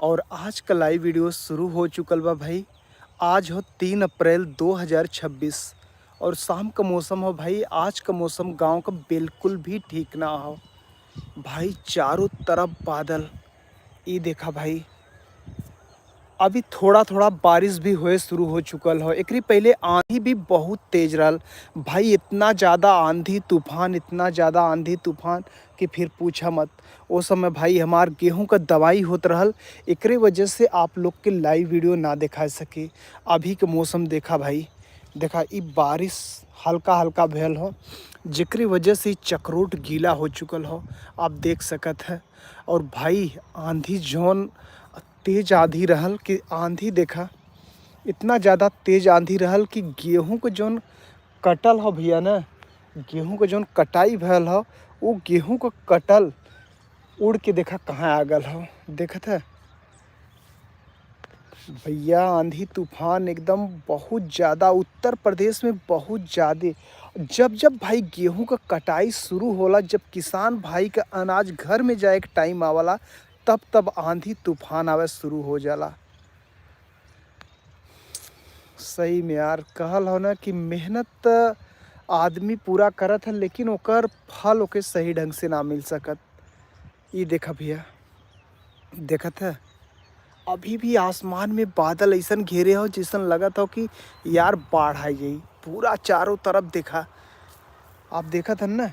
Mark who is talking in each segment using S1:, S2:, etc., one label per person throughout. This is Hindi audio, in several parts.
S1: और आज का लाइव वीडियो शुरू हो चुकल बा भाई। आज हो 3 अप्रैल 2026 और शाम का मौसम हो भाई। आज का मौसम गांव का बिल्कुल भी ठीक ना हो भाई। चारों तरफ बादल। ये देखा भाई, अभी थोड़ा थोड़ा बारिश भी होए शुरू हो चुकल हो। एकरी पहले आंधी भी बहुत तेज रहल भाई। इतना ज़्यादा आंधी तूफान, इतना ज़्यादा आंधी तूफान कि फिर पूछा मत। वो समय भाई हमार गेहूं का दवाई होत रहल, एकरे वजह से आप लोग के लाइव वीडियो ना दिखा सके। अभी के मौसम देखा भाई, देखा ई बारिश हल्का हल्का भेल हो, जेकरी वजह से ई चक्रोट गीला हो चुकल हो, आप देख सकत है। और भाई आंधी जौन तेज आंधी रहल कि आंधी देखा, इतना ज़्यादा तेज आंधी रहल कि गेहूं के जौन कटल हो भैया ना, गेहूं के जौन कटाई भयल हो, वो गेहूं का कटल उड़ के देखा कहाँ आ गल हो। देखत है भैया, आंधी तूफान एकदम बहुत ज़्यादा उत्तर प्रदेश में बहुत ज़्यादा। जब जब भाई गेहूं का कटाई शुरू होला, जब किसान भाई का अनाज घर में जाए के टाइम आवाला, तब तब आंधी तूफान आवे शुरू हो जाला। सही में यार, कहल हो ना कि मेहनत आदमी पूरा करत है, लेकिन ओकर फल ओके सही ढंग से ना मिल सकत। ये देखा भैया, देखत है अभी भी आसमान में बादल ऐसन घेरे हो जैसन लगत हो कि यार बाढ़ आ जाई। पूरा चारों तरफ देखा, आप देखत हन ना,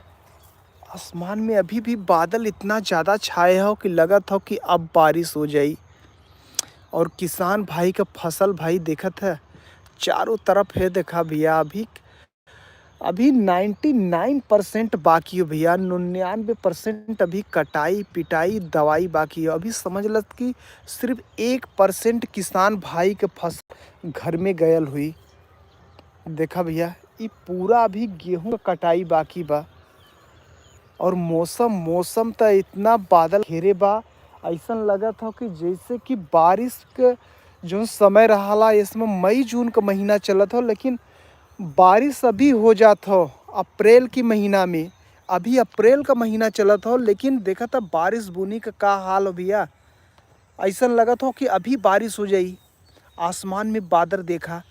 S1: आसमान में अभी भी बादल इतना ज़्यादा छाए हो कि लगत हो कि अब बारिश हो जाई। और किसान भाई का फसल भाई देखत है चारों तरफ है। देखा भैया, अभी अभी 99% बाकी हो भैया। 99% अभी कटाई पिटाई दवाई बाकी है। अभी समझ लत कि सिर्फ 1% किसान भाई के फसल घर में गयल हुई। देखा भैया, ये पूरा अभी गेहूं का कटाई बाकी बा। और मौसम मौसम तो इतना बादल घेरे बा, ऐसन लगत हो कि जैसे कि बारिश के जो समय रहाला, इसमें मई जून का महीना चलत हो, लेकिन बारिश अभी हो जात हो अप्रैल की महीना में। अभी अप्रैल का महीना चलत हो, लेकिन देखा था बारिश बुनी का हाल हो भैया। ऐसा लगत हो कि अभी बारिश हो जाई। आसमान में बादल देखा,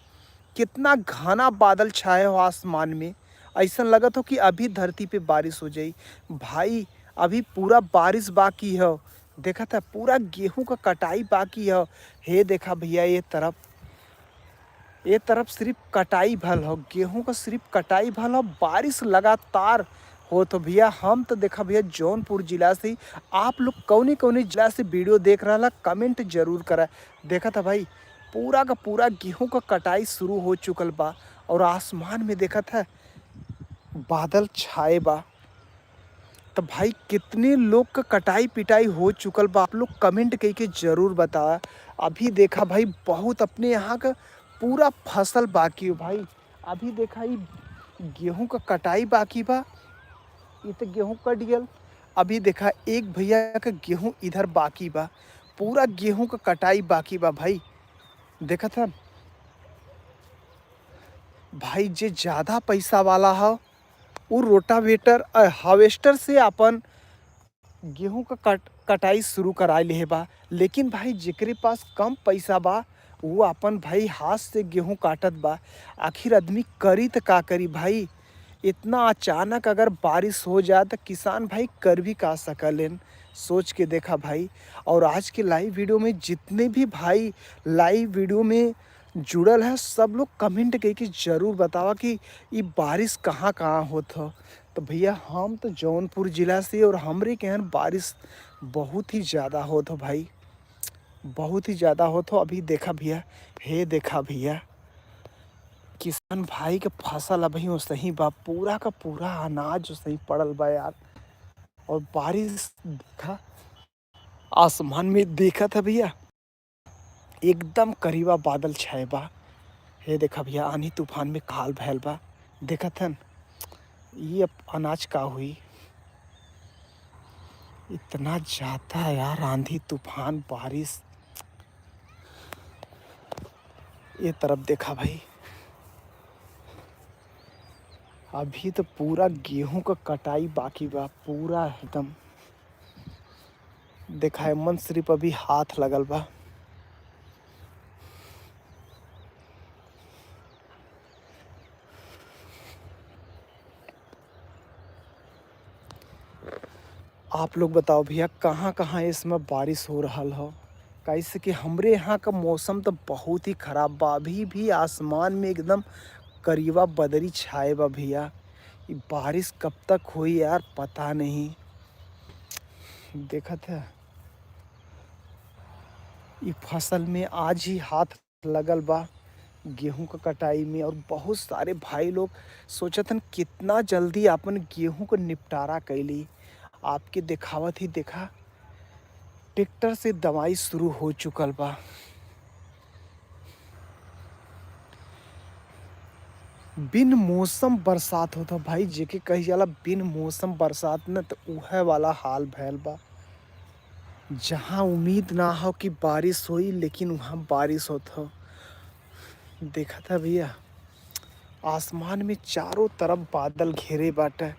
S1: कितना घना बादल छाए हो आसमान में। ऐसा लगत हो कि अभी धरती पे बारिश हो जाई भाई। अभी पूरा बारिश बाकी है। देखा था पूरा गेहूं का कटाई बाकी है। हे देखा भैया, ये तरफ सिर्फ कटाई भल हो, गेहूं का सिर्फ कटाई भल हो। बारिश लगातार हो तो भैया, हम तो देखा भैया जौनपुर जिला से। आप लोग कौने कौने जिला से वीडियो देख रहा, कमेंट जरूर करा। देखा था भाई, पूरा का पूरा गेहूं का कटाई शुरू हो चुकल बा। और आसमान में देखा था बादल छाए बा। तो भाई कितने लोग का कटाई पिटाई हो चुकल बा, आप लोग कमेंट करके ज़रूर बताया। अभी देखा भाई बहुत अपने यहाँ का पूरा फसल बाकी हो भाई। अभी देखा ये गेहूं का कटाई बाकी बा, ये तो गेहूं कट गयल। अभी देखा एक भैया का गेहूं इधर बाकी बा, पूरा गेहूं का कटाई बाकी बा भाई। देखा था भाई, जे ज़्यादा पैसा वाला हो वो रोटावेटर हार्वेस्टर से अपन गेहूं का कटाई शुरू कराए ले बा। लेकिन भाई जेकरे पास कम पैसा बा, वो अपन भाई हाथ से गेहूं काटत बा। आखिर आदमी करी तो का करी भाई। इतना अचानक अगर बारिश हो जाए तो किसान भाई कर भी का सकलेन, सोच के देखा भाई। और आज के लाइव वीडियो में जितने भी भाई लाइव वीडियो में जुड़ल है, सब लोग कमेंट करके ज़रूर बतावा कि ये बारिश कहाँ कहाँ होत हो। तो भैया हम तो जौनपुर जिला से, और हमरे के यहाँ बारिश बहुत ही ज़्यादा होत हो भाई, बहुत ही ज़्यादा होत हो। अभी देखा भैया, हे देखा भैया, किसान भाई के फसल अभी वो सही बा, पूरा का पूरा अनाज सही पड़ल बा यार। और बारिश देखा, आसमान में देखा था भैया, एकदम करीबा बादल छाए बा। हे देखा भैया, आंधी तूफान में काल भैल बा। देखा था ये अब अनाज का हुई। इतना ज़्यादा यार आंधी तूफान बारिश। ये तरफ देखा भाई, अभी तो पूरा गेहूं का कटाई बाकी बा, पूरा एकदम देखा है मन सिर्फ अभी हाथ लगल बा। आप लोग बताओ भैया कहाँ कहाँ इसमें बारिश हो रहा हो। कैसे कि हमरे यहाँ का मौसम तो बहुत ही खराब बा। अभी भी आसमान में एकदम करीबा बदरी छाए बा भैया। ये बारिश कब तक हुई यार पता नहीं। देखा था ये फसल में आज ही हाथ लगल बा गेहूं का कटाई में। और बहुत सारे भाई लोग सोचतन कितना जल्दी अपन गेहूं को निपटारा कैली। आपके दिखावत ही देखा ट्रैक्टर से दवाई शुरू हो चुकल बा। बिन मौसम बरसात होता भाई जेके कही जाला बिन मौसम बरसात न तो उहे वाला हाल भैल बा। जहाँ उम्मीद ना हो कि बारिश होई लेकिन वहाँ बारिश होता। देखा था भैया आसमान में चारों तरफ बादल घेरे बाटे।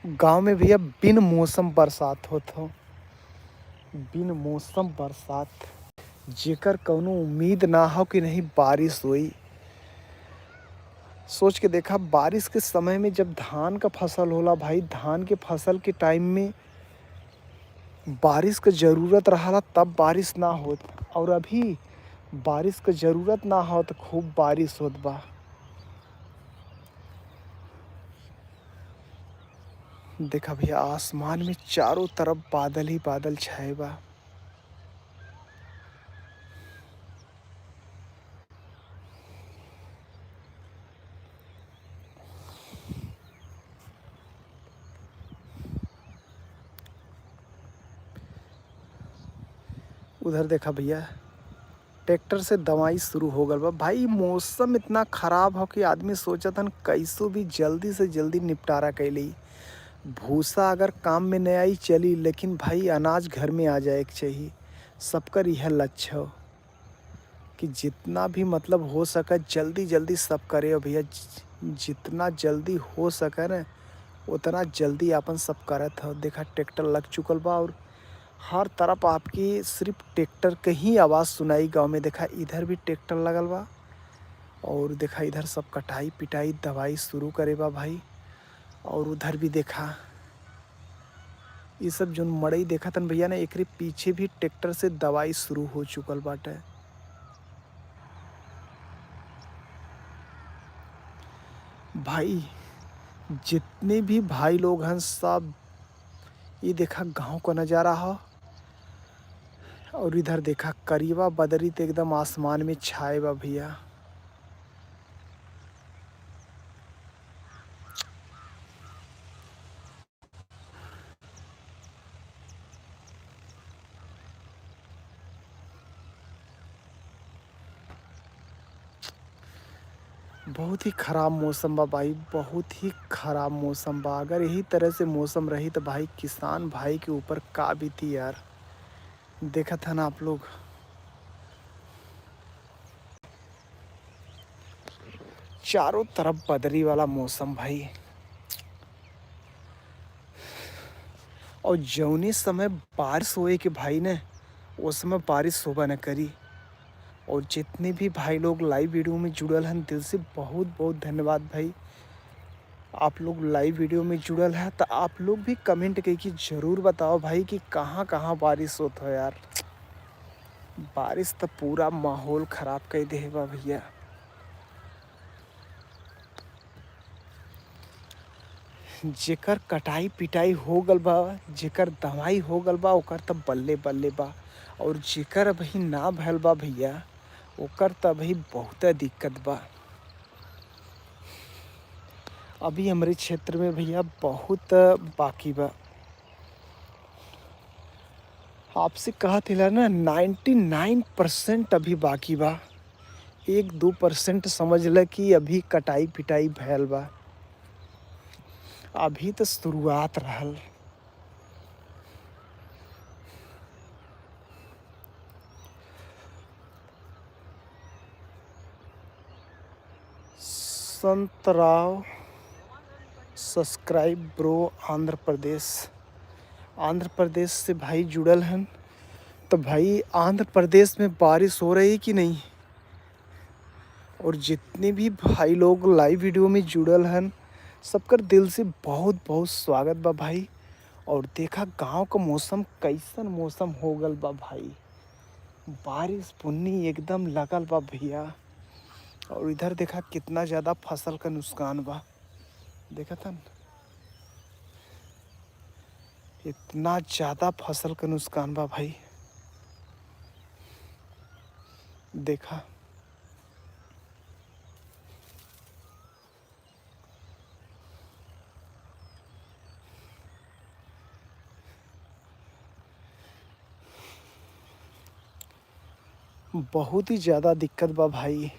S1: गांव में भैया बिन मौसम बरसात होता। बिन मौसम बरसात जेकर कौनो उम्मीद ना हो कि नहीं बारिश होई। सोच के देखा बारिश के समय में जब धान का फसल होला भाई धान के फसल के टाइम में बारिश का ज़रूरत रहा तब बारिश ना होत। और अभी बारिश का ज़रूरत ना हो तो खूब बारिश होत बा। देखा भैया आसमान में चारों तरफ बादल ही बादल छाए बा। उधर देखा भैया ट्रैक्टर से दवाई शुरू हो गल बा। भाई मौसम इतना खराब हो कि आदमी सोचतन कैसो भी जल्दी से जल्दी निपटारा कैली। भूसा अगर काम में नहीं आई चली लेकिन भाई अनाज घर में आ जाए के चाहिए। सबकर यह लक्ष्य हो कि जितना भी मतलब हो सके जल्दी जल्दी सब करे भैया। जितना जल्दी हो सके ना उतना जल्दी अपन सब करत हो। देखा ट्रैक्टर लग चुकल बा और हर तरफ आपकी सिर्फ ट्रैक्टर के ही आवाज़ सुनाई गांव में। देखा इधर भी ट्रैक्टर लगल बा और देखा इधर सब कटाई पिटाई दवाई शुरू करे बा भाई। और उधर भी देखा ये सब जो मड़ई देखा तन भैया ने एकरे पीछे भी ट्रैक्टर से दवाई शुरू हो चुकल बाटे। भाई जितने भी भाई लोग हैं सब ये देखा गांव का नज़ारा हो। और इधर देखा करीबा बदरी तो एकदम आसमान में छाए बा भैया। बहुत ही ख़राब मौसम बा भाई बहुत ही ख़राब मौसम बा। अगर यही तरह से मौसम रही तो भाई किसान भाई के ऊपर का बीती यार। देखा था ना आप लोग चारों तरफ बदरी वाला मौसम भाई। और जौने समय बारिश होए कि भाई ने उस समय बारिश होबा न करी। और जितने भी भाई लोग लाइव वीडियो में जुड़ल हैं दिल से बहुत बहुत धन्यवाद भाई। आप लोग लाइव वीडियो में जुड़ल है तो आप लोग भी कमेंट करके ज़रूर बताओ भाई कि कहाँ कहाँ बारिश होता है यार। बारिश तो पूरा माहौल ख़राब कर दे बा भैया। जेकर कटाई पिटाई हो गल बा जेकर दवाई हो गल बा ओकर तो बल्ले बल्ले बा। और जेकर अभी ना भैल बा भैया ओकर तो अभी बहुत दिक्कत बा। अभी हमारे क्षेत्र में भैया बहुत बाकी बा। आपसे कहा था ना 99% अभी बाकी बा। 1-2% समझ ल कि अभी कटाई पिटाई भैल बा। अभी तो शुरुआत रहल। संतराव सब्सक्राइब ब्रो आंध्र प्रदेश। आंध्र प्रदेश से भाई जुड़ल हन। तो भाई आंध्र प्रदेश में बारिश हो रही कि नहीं? और जितने भी भाई लोग लाइव वीडियो में जुड़ल हन, सबकर दिल से बहुत बहुत स्वागत बा भाई। और देखा गांव का मौसम कैसन मौसम हो गल बा भाई, बारिश बुन्नी एकदम लगल बा भैया। और इधर देखा कितना ज़्यादा फसल का नुकसान बा, देखा था न? इतना ज़्यादा फसल का नुकसान बा भाई, देखा। बहुत ही ज़्यादा दिक्कत बा भाई।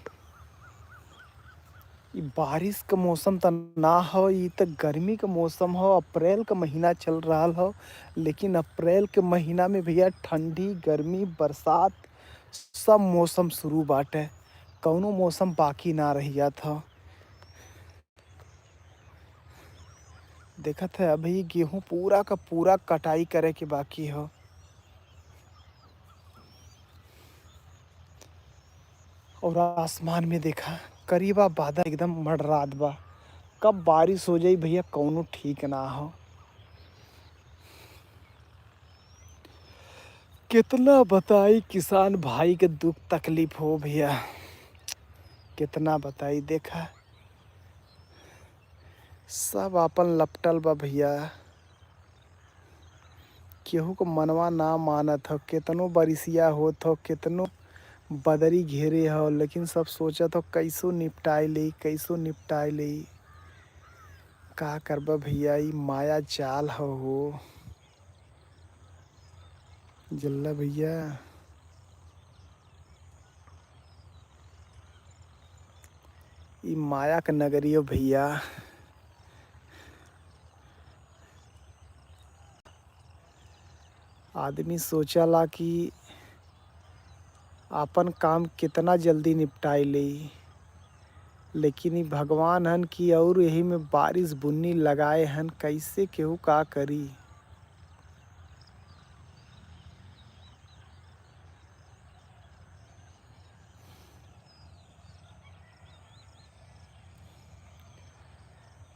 S1: ई बारिश का मौसम त ना हो, ई त गर्मी का मौसम हो। अप्रैल का महीना चल रहा हो, लेकिन अप्रैल के महीना में भैया ठंडी गर्मी बरसात सब मौसम शुरू बाटे। कौनो मौसम बाकी ना रहिया था। देखत है अभी गेहूं पूरा का पूरा कटाई करे के बाकी हो। और आसमान में देखा करीबा बादल एकदम मडरात बा। कब बारिश हो जाई भैया कौनो ठीक ना हो। कितना बताई किसान भाई के दुख तकलीफ हो भैया, कितना बताई। देखा सब अपन लपटल बा भैया, केहू को मनवा ना मानत हो। कितनो बरिसिया होत हो, कितनो बदरी घेरे हो, लेकिन सब सोचत हो कैसो निपटाए ले, कैसो निपटाए ले। का करबा भैया, ई माया जाल हो जल्ला भैया। ई माया का नगरी हो भैया। आदमी सोचला कि आपन काम कितना जल्दी निपटाए ले, लेकिन ई भगवान हन कि और यही में बारिश बुन्नी लगाए हन, कैसे केहू का करी।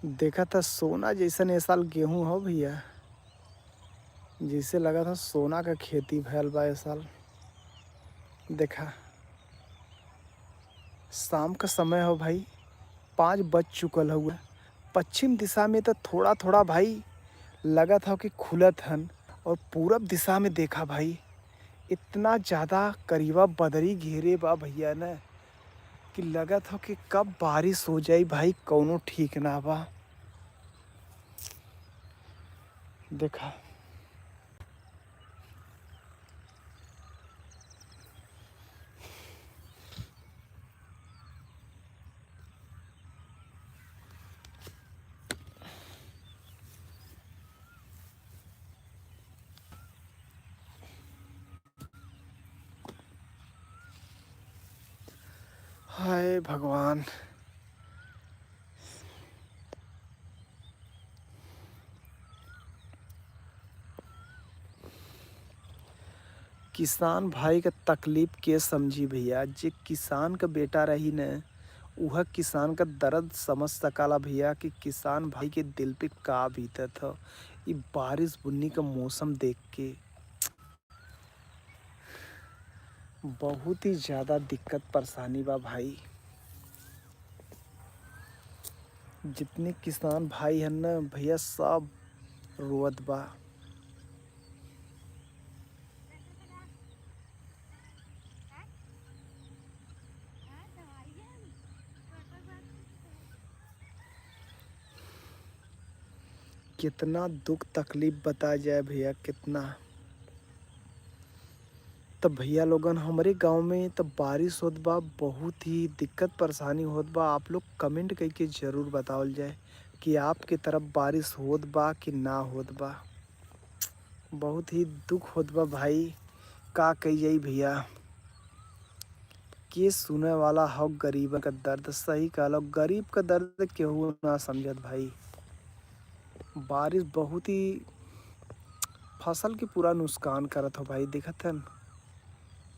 S1: देखा था सोना जैसन ए साल गेहूं हो भैया, जैसे लगा था सोना का खेती भैल बा ए साल। देखा शाम का समय हो भाई, 5 बज चुकल हुआ। पश्चिम दिशा में तो थोड़ा थोड़ा भाई लगा था कि खुलत हन। और पूरब दिशा में देखा भाई इतना ज़्यादा करीबा बदरी घेरे बा भैया न, कि लगा था कि कब बारिश हो जाई भाई कौनो ठीक ना बा। देखा हाय भगवान। किसान भाई का तकलीफ के समझी भैया, जे किसान का बेटा रही न वह किसान का दर्द समझ सकाला भैया, कि किसान भाई के दिल पे का बीतत हो। ये बारिश बुन्नी का मौसम देख के बहुत ही ज़्यादा दिक्कत परेशानी बा भाई। जितने किसान भाई हैं न भैया सब रोवत बा। कितना दुख तकलीफ बता जाए भैया कितना। तब भैया लोगन हमारे गांव में तब बारिश होत बा, बहुत ही दिक्कत परेशानी होत बा। आप लोग कमेंट करके ज़रूर बतावल जाए कि आपके तरफ बारिश होत बा कि ना होत बा। बहुत ही दुख होत बा भाई, का कही जाई भैया। के सुने वाला हो गरीब का दर्द, सही कहलो गरीब का दर्द केहू ना समझत भाई। बारिश बहुत ही फसल के पूरा नुकसान करत हो भाई। देखत हन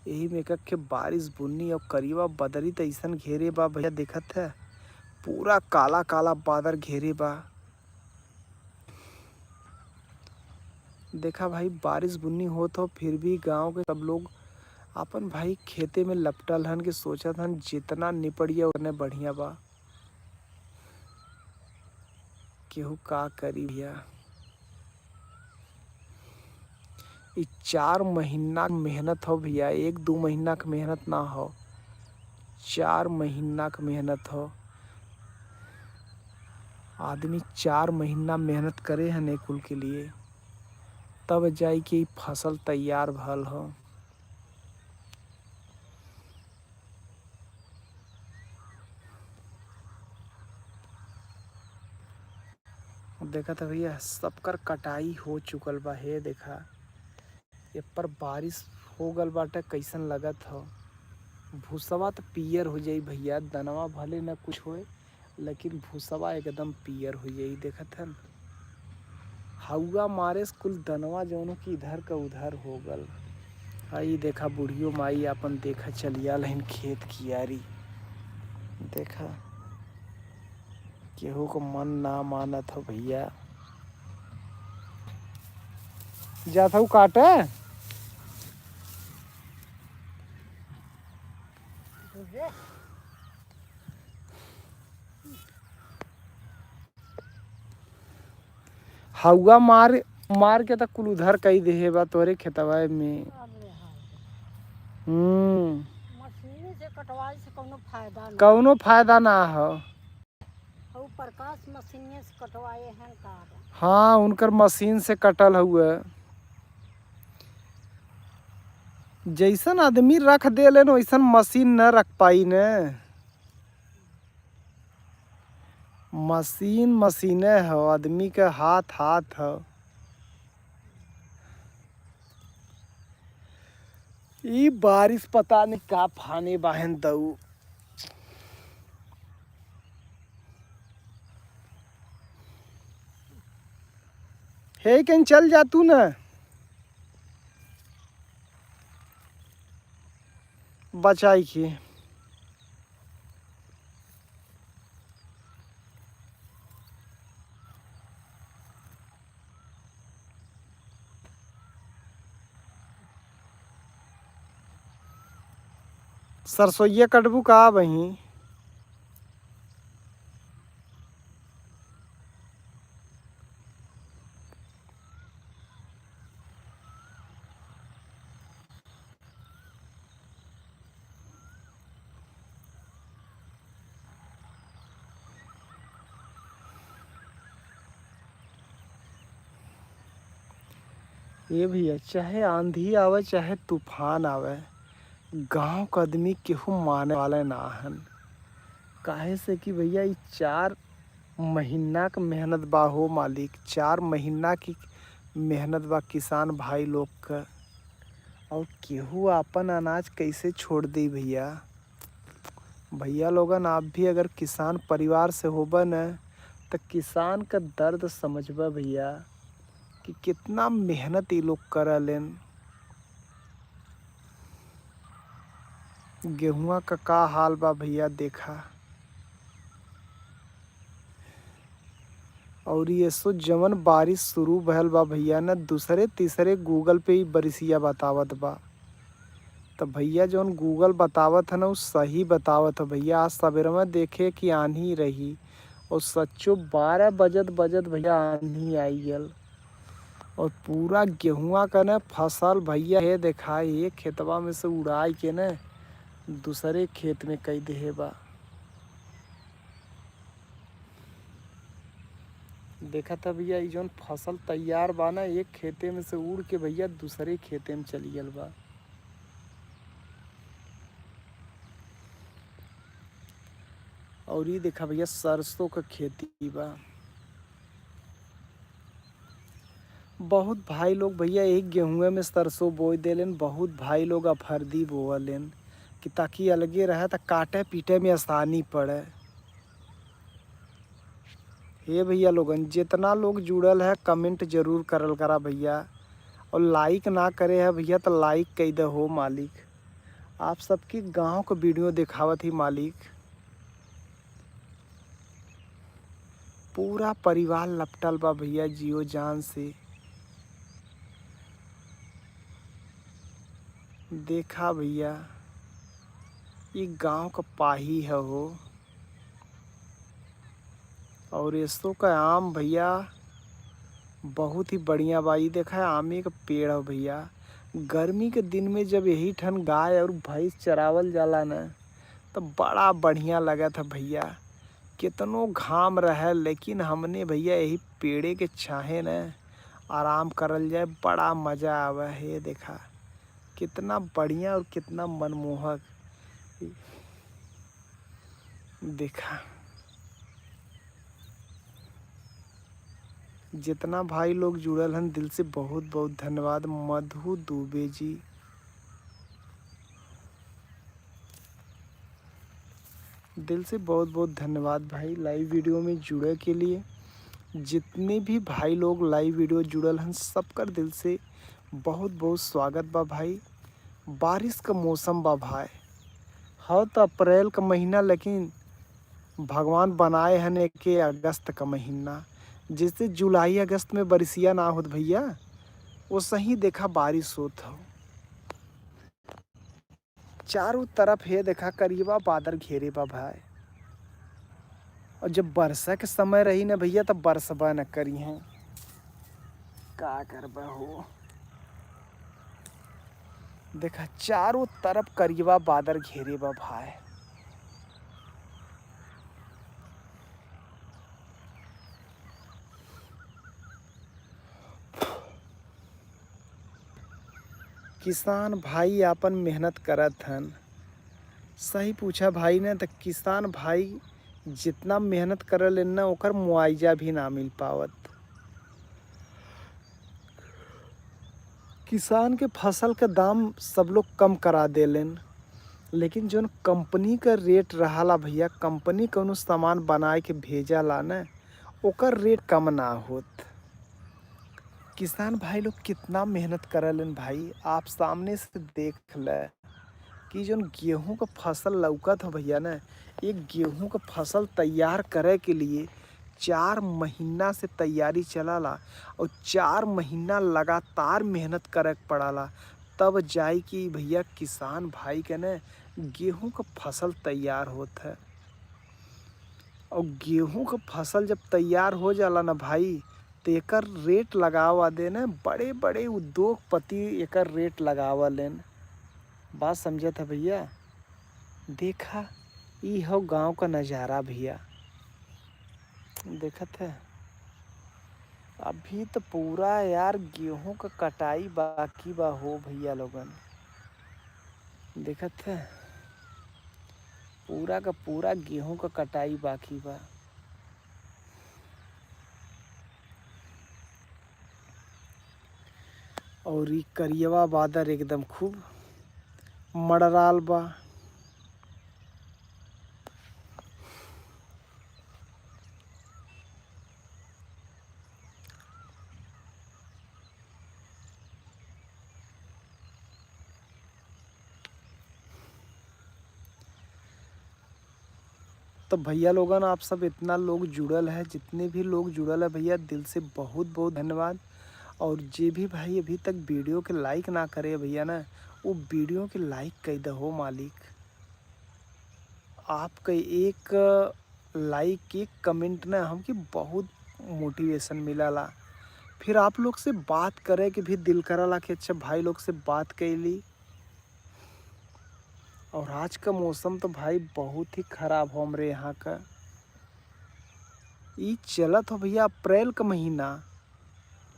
S1: यही में के बारिश बुन्नी और करीबा बदरी त अइसन घेरे बा भैया। देखत है पूरा काला काला बादल घेरे बा। देखा भाई बारिश बुन्नी होत हो फिर भी गांव के सब लोग अपन भाई खेते में लपटल हन के सोचत हन जितना निपड़िया उतने बढ़िया बा। केहू का करी भैया। ई 4 महीना मेहनत हो भैया, 1-2 महीना का मेहनत ना हो, 4 महीना का मेहनत हो। आदमी 4 महीना मेहनत करे है कुल के लिए, तब जाई के फसल तैयार भल हो। देखा था भैया सबकर कटाई हो चुकल बा। हे देखा ये पर बारिश हो गल बाटे कैसन लगत हो। भूसवा तो पियर हो जाई भैया, दनवा भले न कुछ होए लेकिन भूसवा एकदम पियर हो जाई। देखत हन हवा मारे से कुल दनवा जौनों की इधर का उधर हो गल। आई देखा बुढ़ियो माई अपन देखा चलिया लहन खेत कियारी। देखा केहू को मन ना मानत हो भैया। जात हूँ काटे हवा मार मार के तो कुल उधर कई देहे बा तोरे खेतवा में।
S2: मशीन से कटवाई से
S1: कौनो फायदा ना हो।
S2: प्रकाश मशीन से कटवाए हैं कार।
S1: हाँ उनकर मशीन से कटल हुआ। जैसन आदमी रख दे लेन वैसन मशीन न रख पाई न। मशीन मशीने हो, आदमी के हाथ हाथ हो। ई बारिश पता नहीं का फाने बाहन दऊ। हे कहीं चल जा तू न, बचाई की। सरसोईया कटबू का बही। ये भैया चाहे आंधी आवे चाहे तूफान आवे, गांव का आदमी केहू माने वाले ना हन। काहे से कि भैया ये 4 महीना का मेहनत बा हो मालिक। 4 महीना की मेहनत बा किसान भाई लोग का। और केहू अपन अनाज कैसे छोड़ दी भैया। भैया लोगन आप भी अगर किसान परिवार से होबा न तो किसान का दर्द समझबा भैया कि कितना मेहनत ये लोग करलेन। गेहुआ का हाल बा भैया देखा। और ये सो जवन बारिश शुरू भयल बा भैया न दूसरे तीसरे गूगल पे ही बरिसिया बतावत बा। तो भैया जौन गूगल बतावत है ना वो सही बतावत है भैया। आज सवेरे में देखे कि आंधी रही और सच्चो 12 बजत बजत भैया आंधी आई गल। और पूरा गेहुआ का न फसल भैया ये देखा एक खेतवा में से उड़ाई के न दूसरे खेत में कई देहे बा। देखा था भैया ये जौन फसल तैयार बा ना एक खेते में से उड़ के भैया दूसरे खेते में चली गल बा। और ये देखा भैया सरसों का खेती बा। बहुत भाई लोग भैया एक गेहुए में सरसों बोई देलेन, बहुत भाई लोग अफरदी बोवलेन कि ताकि अलगे रहे तो काटे पीटे में आसानी पड़े। हे भैया लोगन जितना लोग जुड़ल है कमेंट जरूर करल करा भैया। और लाइक ना करे है भैया तो लाइक कई दे हो मालिक। आप सबकी गांव को वीडियो दिखावत ही मालिक। पूरा परिवार लपटल बा भैया जियो जान से। देखा भैया ये गांव का पाही है हो। और इसो का आम भैया बहुत ही बढ़िया बा। ये देखा है आमे का पेड़ है भैया। गर्मी के दिन में जब यही ठन गाय और भैंस चरावल जाला न तो बड़ा बढ़िया लगा था भैया। कितनो घाम रहे लेकिन हमने भैया यही पेड़े के छाहे न आराम करल जाए बड़ा मजा आवा है। ये देखा कितना बढ़िया और कितना मनमोहक। देखा जितना भाई लोग जुड़ल हन दिल से बहुत बहुत धन्यवाद। मधु दुबे जी, दिल से बहुत बहुत धन्यवाद भाई लाइव वीडियो में जुड़े के लिए। जितने भी भाई लोग लाइव वीडियो जुड़ल हन सबकर दिल से बहुत बहुत स्वागत बा भाई। बारिश का मौसम बा भाई। हाँ तो अप्रैल का महीना लेकिन भगवान बनाए हन एक अगस्त का महीना। जैसे जुलाई अगस्त में बरसिया ना होत भैया वो सही देखा बारिश होत हो। चारों तरफ है देखा करीबा बादल घेरे बा भाई। और जब बरसा के समय रही ना भैया तब बरसबा न करी है का करबा हो। देखा चारों तरफ करीबा बादल घेरे बा भाई। किसान भाई आपन मेहनत करत हन। सही पूछा भाई ने तो किसान भाई जितना मेहनत करल ना ओकर मुआवजा भी ना मिल पावत। किसान के फसल के दाम सब लोग कम करा देलन लेकिन जोन कंपनी का रेट रहाला भैया कंपनी कौनो सामान बनाए के भेजाला ना ओकर रेट कम ना होत। किसान भाई लोग कितना मेहनत करलन भाई। आप सामने से देख ले कि जोन गेहूं का फसल लौकत हो भैया ना एक गेहूं का फसल तैयार करे के लिए 4 महीना से तैयारी चलाला और 4 महीना लगातार मेहनत करे पड़ाला तब जाई कि भैया किसान भाई के ना गेहूं का फसल तैयार होत है। और गेहूं का फसल जब तैयार हो जाला ना भाई तो एकर रेट लगावा देना बड़े बड़े उद्योगपति एकर रेट लगावा लेन। बात समझे था भैया। देखा ई हो गांव का नज़ारा भैया। देखत है अभी तो पूरा यार गेहूं का कटाई बाकी बा हो भैया लोगन। देखत है पूरा का पूरा गेहूं का कटाई बाकी बा। और ई करियवा बादर एकदम खूब मड़राल बा। तो भैया लोगन आप सब इतना लोग जुड़ल है जितने भी लोग जुड़ल है भैया दिल से बहुत बहुत धन्यवाद। और जे भी भाई अभी तक वीडियो के लाइक ना करे भैया ना वो वीडियो के लाइक कर दो मालिक। आपका एक लाइक एक कमेंट ना हमके बहुत मोटिवेशन मिलाला। फिर आप लोग से बात करे कि भी दिल कराला कि अच्छा भाई लोग से बात कैली। और आज का मौसम तो भाई बहुत ही खराब हो हमरे यहाँ का। ई चलत हो भैया अप्रैल का महीना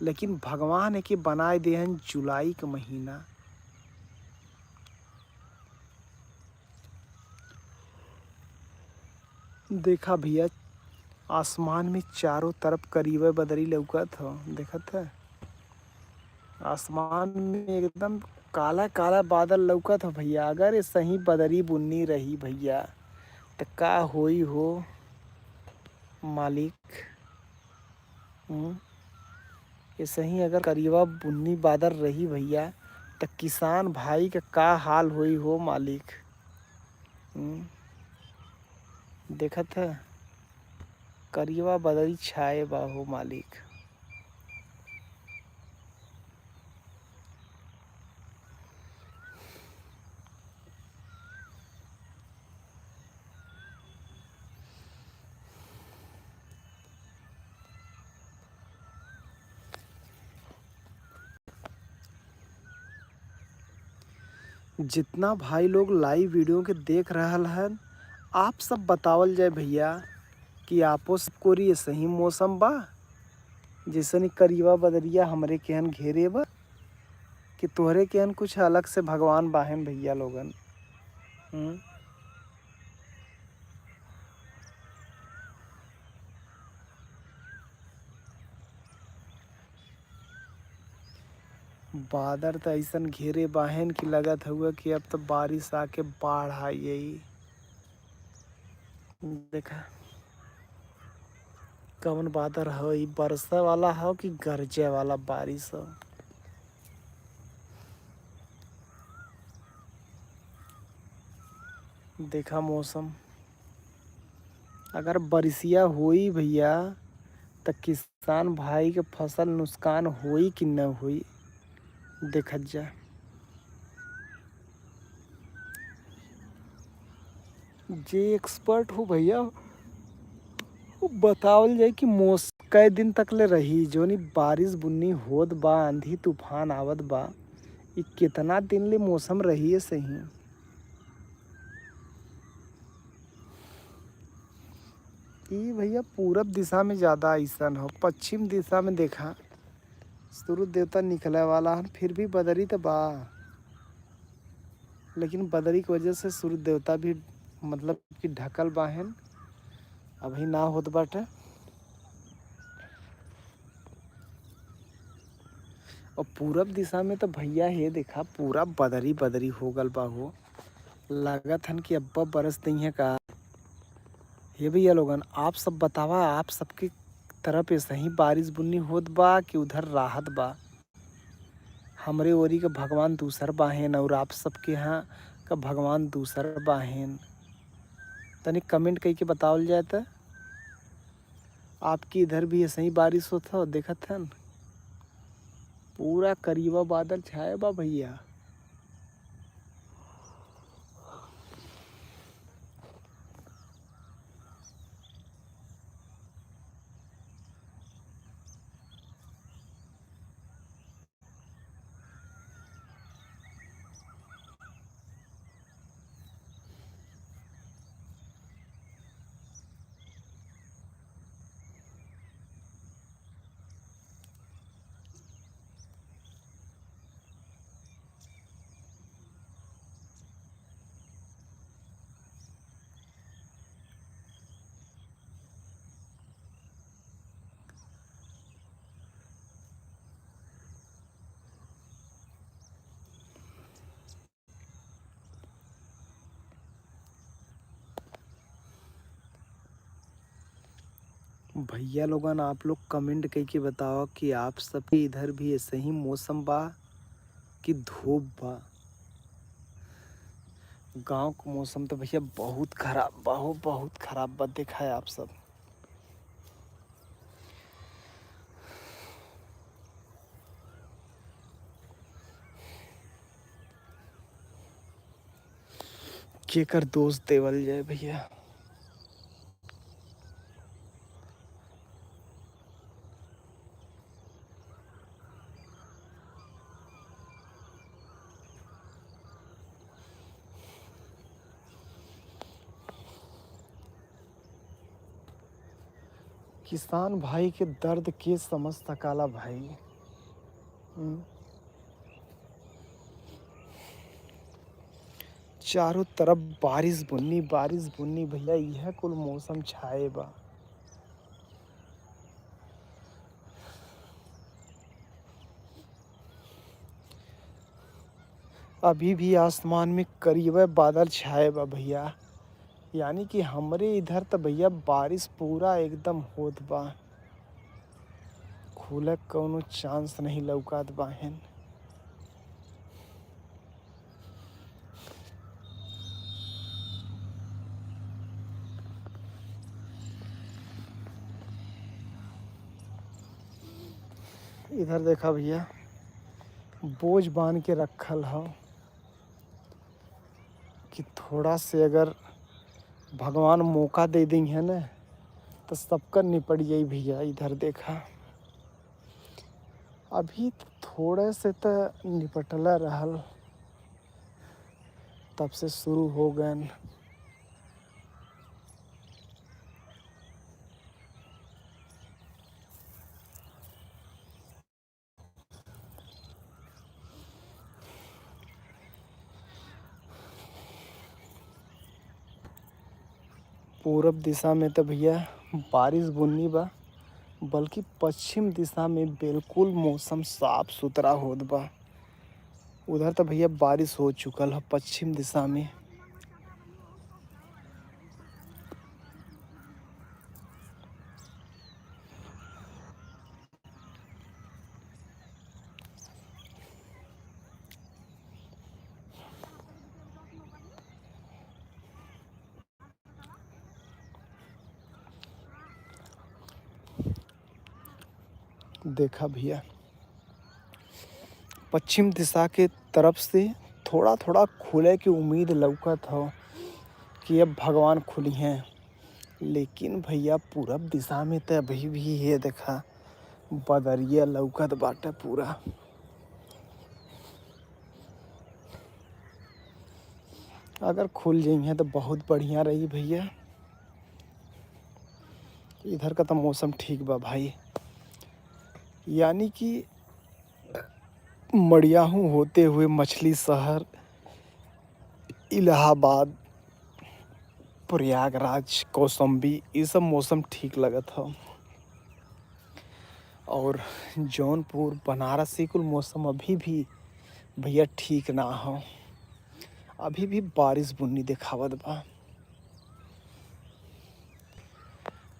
S1: लेकिन भगवान है कि बनाए दे हैं जुलाई का महीना। देखा भैया आसमान में चारों तरफ करीबे बदरी लौकत हो। देखत है आसमान में एकदम काला काला बादल लौकत हो भैया। अगर ये सही बदरी बुन्नी रही भैया तो का होई हो मालिक। ऐसे ही अगर करिएवा बुन्नी बादल रही भैया तो किसान भाई का का हाल होई हो मालिक। देखत है करिएवा बदरी छाए बा हो मालिक। जितना भाई लोग लाइव वीडियो के देख रहल हन, आप सब बतावल जाए भैया कि आपो सबको ये सही मौसम बा जैसे करिएवा बदरिया हमरे केहन घेरे बा कि तोहरे केहन कुछ अलग से भगवान बाहन भैया लोगन। हम्म। बादल तो ऐसन घेरे बाहन की लगत हुआ कि अब तो बारिश आके बाढ़ आई यही। देखा कौन बादल हो, ई बरसा वाला हो कि गरजे वाला बारिश हो। देखा मौसम अगर बरिसिया होई भैया तो किसान भाई के फसल नुकसान होई कि न होई देखत जा। जे एक्सपर्ट हो भैया वो बतावल जाए कि मौसम कई दिन तक ले रही जोनी बारिश बुन्नी होत बा आंधी तूफान आवत बा, ये कितना दिन ले मौसम रही है सही। ये भैया पूरब दिशा में ज़्यादा ऐसन हो, पश्चिम दिशा में देखा सूर्य देवता निकले वाला हन फिर भी बदरी तो बा, लेकिन बदरी की वजह से सूर्य देवता भी मतलब कि ढकल बाहन अभी ना होत बाटे। और पूरब दिशा में तो भैया हे देखा पूरा बदरी बदरी हो गल बा हो, लागत हन कि अब्बा बरस नहीं है का। ये भैया लोगन आप सब बतावा आप सबके तरफ ऐसा ही बारिश बुन्नी होत बा कि उधर राहत बा। हमरे ओरी का भगवान दूसर बाहेन और आप सबके यहाँ का भगवान दूसर बाहेन। तनिक कमेंट करके बतावल जाए तो आपकी इधर भी ऐसा ही बारिश होता हो देखत हन। पूरा करीबा बादल छाए बा भैया। भैया लोगन आप लोग कमेंट करके बताओ कि आप सबके इधर भी ऐसे ही मौसम बा कि धूप बा। गांव का मौसम तो भैया बहुत खराब बा हो, बहुत खराब बा देखा है आप सब। केकर दोस्त देवल जाए भैया। किसान भाई के दर्द के समझ सकाला भाई। चारों तरफ बारिश बुन्नी भैया यह कुल मौसम छाए बा। अभी भी आसमान में करीब बादल छाए बा भैया, यानी कि हमरे इधर तो भैया बारिश पूरा एकदम होत बा, खुले कौनो चांस नहीं लौकात बाहेन। इधर देखा भैया बोझ बांध के रखल हो कि थोड़ा से अगर भगवान मौका दे देंगे ना तो सबका निपट जाई भैया। इधर देखा अभी थोड़े से तो निपटला रहल, तब से शुरू हो गए। पूरब दिशा में तो भैया बारिश बुन्नी बा, बल्कि पश्चिम दिशा में बिल्कुल मौसम साफ सुथरा होत बा। उधर तो भैया बारिश हो चुकल है पश्चिम दिशा में। देखा भैया पश्चिम दिशा के तरफ से थोड़ा थोड़ा खुले की उम्मीद लौकत हो कि अब भगवान खुली हैं, लेकिन भैया पूरब दिशा में तो अभी भी ये देखा बदरिया लौकत बाटे पूरा। अगर खुल जाइए तो बहुत बढ़िया रही भैया। इधर का तो मौसम ठीक बा भाई, यानी कि मड़ियाहू होते हुए मछली शहर इलाहाबाद प्रयागराज कौसम्बी ये सब मौसम ठीक लगत हो। और जौनपुर बनारसी कुल मौसम अभी भी भैया ठीक ना हो, अभी भी बारिश बुन्नी दिखावत बा।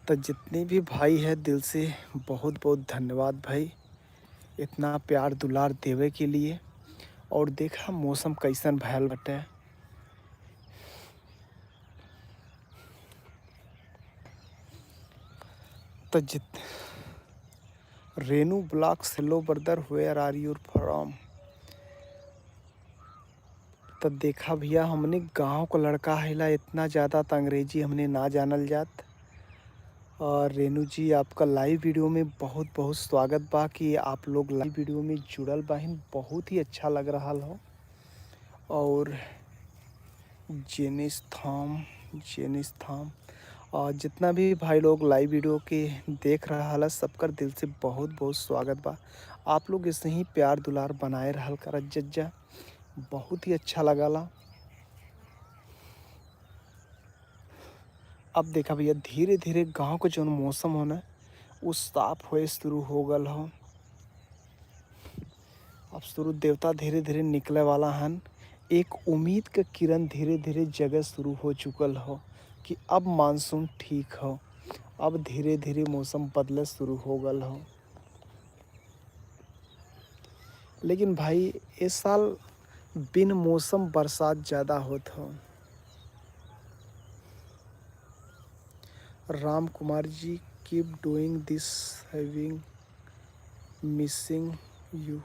S1: तो जितने भी भाई है दिल से बहुत बहुत धन्यवाद भाई इतना प्यार दुलार देवे के लिए। और देखा मौसम कैसन भयल बटे। तो जित रेनू ब्लॉक सिलो brother where are you from. तो देखा भैया हमने गांव का लड़का हैला इतना ज़्यादा तो अंग्रेजी हमने ना जानल जात। और रेनू जी आपका लाइव वीडियो में बहुत बहुत स्वागत बा कि आप लोग लाइव वीडियो में जुड़ल बाहिन, बहुत ही अच्छा लग रहा हो। और जेनिस थाम और जितना भी भाई लोग लाइव वीडियो के देख रहा है सबका दिल से बहुत बहुत स्वागत बा। आप लोग ऐसे ही प्यार दुलार बनाए रहल करत जज्जा, बहुत ही अच्छा लगाला। अब देखा भैया धीरे धीरे गांव का जो मौसम हो ना वो साफ होए शुरू हो गल हो। अब सूरज देवता धीरे धीरे निकले वाला हन। एक उम्मीद का किरण धीरे धीरे जगह शुरू हो चुकल हो कि अब मानसून ठीक हो, अब धीरे धीरे मौसम बदले शुरू हो गल हो। लेकिन भाई इस साल बिन मौसम बरसात ज़्यादा होत हो। Ram Kumar ji keep doing this, having missing you.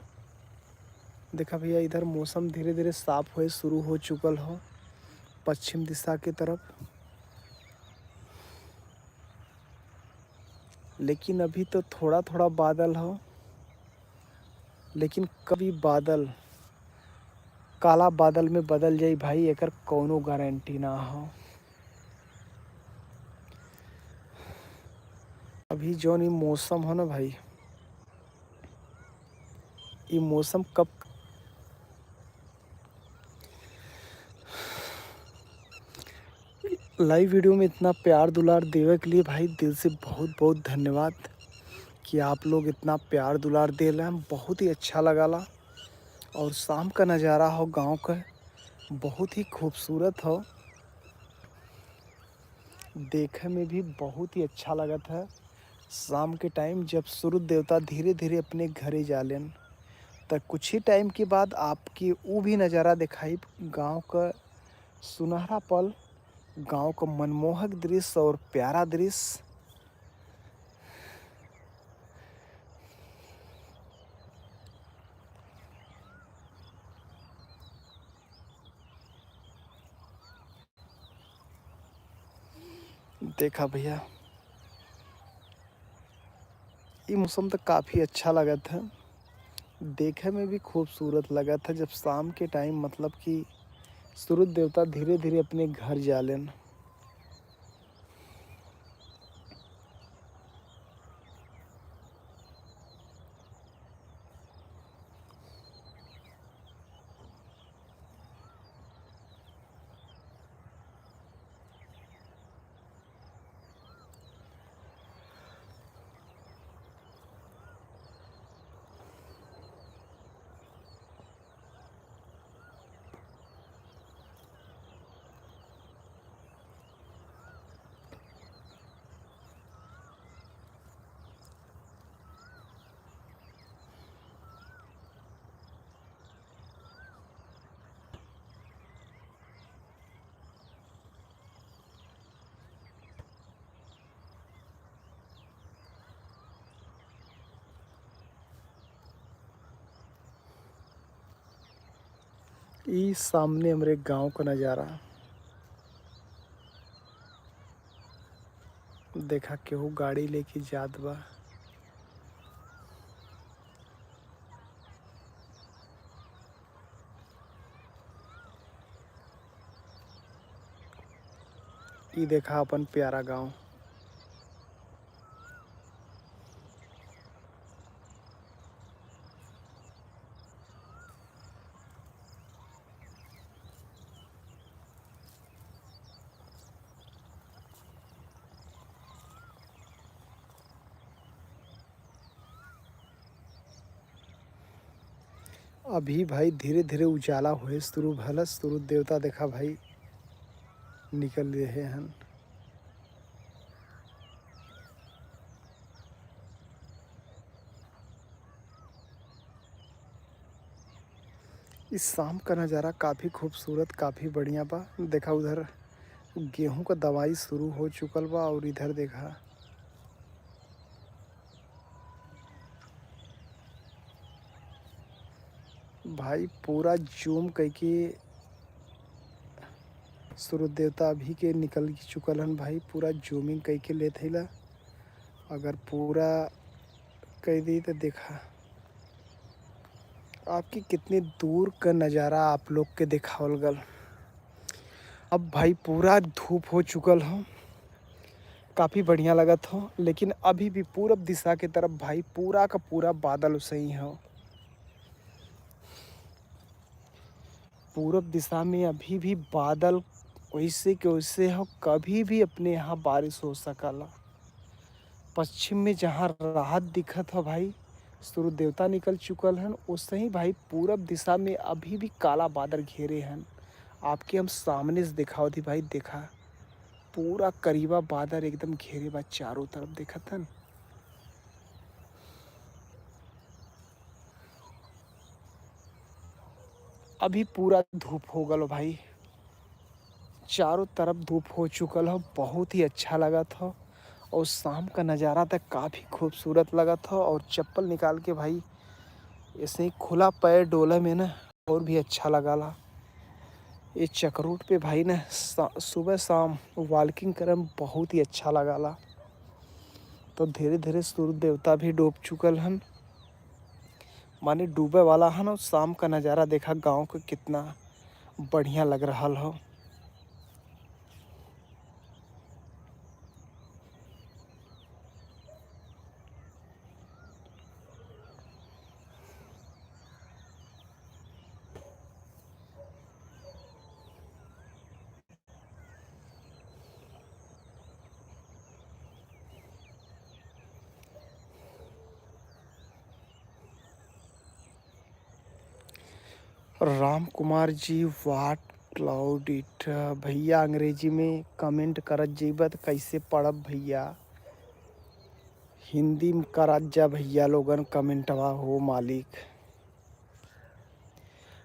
S1: देखा भैया इधर मौसम धीरे धीरे साफ होए शुरू हो चुकल हो पश्चिम दिशा की तरफ। लेकिन अभी तो थोड़ा थोड़ा बादल हो, लेकिन कभी बादल काला बादल में बदल जाई भाई एकर कोनो गारंटी ना हो। अभी जौन ई मौसम हो ना भाई, ये मौसम कब लाइव वीडियो में इतना प्यार दुलार देवे के लिए भाई दिल से बहुत बहुत धन्यवाद कि आप लोग इतना प्यार दुलार दे रहे हैं, बहुत ही अच्छा लगाला। और शाम का नज़ारा हो गांव का बहुत ही खूबसूरत हो, देखे में भी बहुत ही अच्छा लगता है। शाम के टाइम जब सूरज देवता धीरे धीरे अपने घरे जालेन, त कुछ ही टाइम के बाद आपके वो भी नज़ारा दिखाई, गांव का सुनहरा पल, गांव का मनमोहक दृश्य और प्यारा दृश्य। देखा भैया, ये मौसम तो काफ़ी अच्छा लगा था, देखे में भी खूबसूरत लगा था जब शाम के टाइम मतलब कि सूरज देवता धीरे धीरे अपने घर जालेन। ई सामने हमरे गांव का नज़ारा, देखा केहू गाड़ी लेके जात बा। ई देखा अपन प्यारा गांव। अभी भाई धीरे धीरे उजाला होए शुरू भलस, सूरज देवता देखा भाई निकल रहे हैं। इस शाम का नज़ारा काफ़ी खूबसूरत, काफ़ी बढ़िया बा। देखा उधर गेहूं का दवाई शुरू हो चुकल बा और इधर देखा भाई पूरा जूम करके सूरज देवता अभी के निकल चुकल हन भाई, पूरा जूमिंग करके लेत हिला। अगर पूरा कर दी तो देखा आपकी कितनी दूर का नज़ारा आप लोग के दिखावल गल। अब भाई पूरा धूप हो चुकल हो, काफ़ी बढ़िया लगत हो, लेकिन अभी भी पूरब दिशा के तरफ भाई पूरा का पूरा बादल सही हो। पूरब दिशा में अभी भी बादल वैसे के वैसे हो, कभी भी अपने यहाँ बारिश हो सकला। पश्चिम में जहाँ राहत दिखत हो भाई, सूरज देवता निकल चुकल हन, उससे ही भाई पूरब दिशा में अभी भी काला बादल घेरे हैं। आपके हम सामने से दिखाओ थी भाई, देखा पूरा करीबा बादल एकदम घेरे बा चारों तरफ देखत हन। अभी पूरा धूप हो गल भाई, चारों तरफ धूप हो चुकल हो, बहुत ही अच्छा लगा था। और शाम का नज़ारा तक काफ़ी खूबसूरत लगा था। और चप्पल निकाल के भाई ऐसे ही खुला पैर डोला में ना और भी अच्छा लगा ला। ये चक्रूट पे भाई ना सुबह शाम वॉकिंग करे में बहुत ही अच्छा लगा ला। तो धीरे धीरे सूरज देवता भी डूब चुकल हन, माने डूबे वाला हन। और शाम का नज़ारा देखा गांव का कितना बढ़िया लग रहा हो। राम कुमार जी वाट क्लाउड इट भैया, अंग्रेजी में कमेंट करत जेबत कैसे पढ़ब भैया। हिंदी में कराजा भैया लोगन कमेंटवा हो मालिक।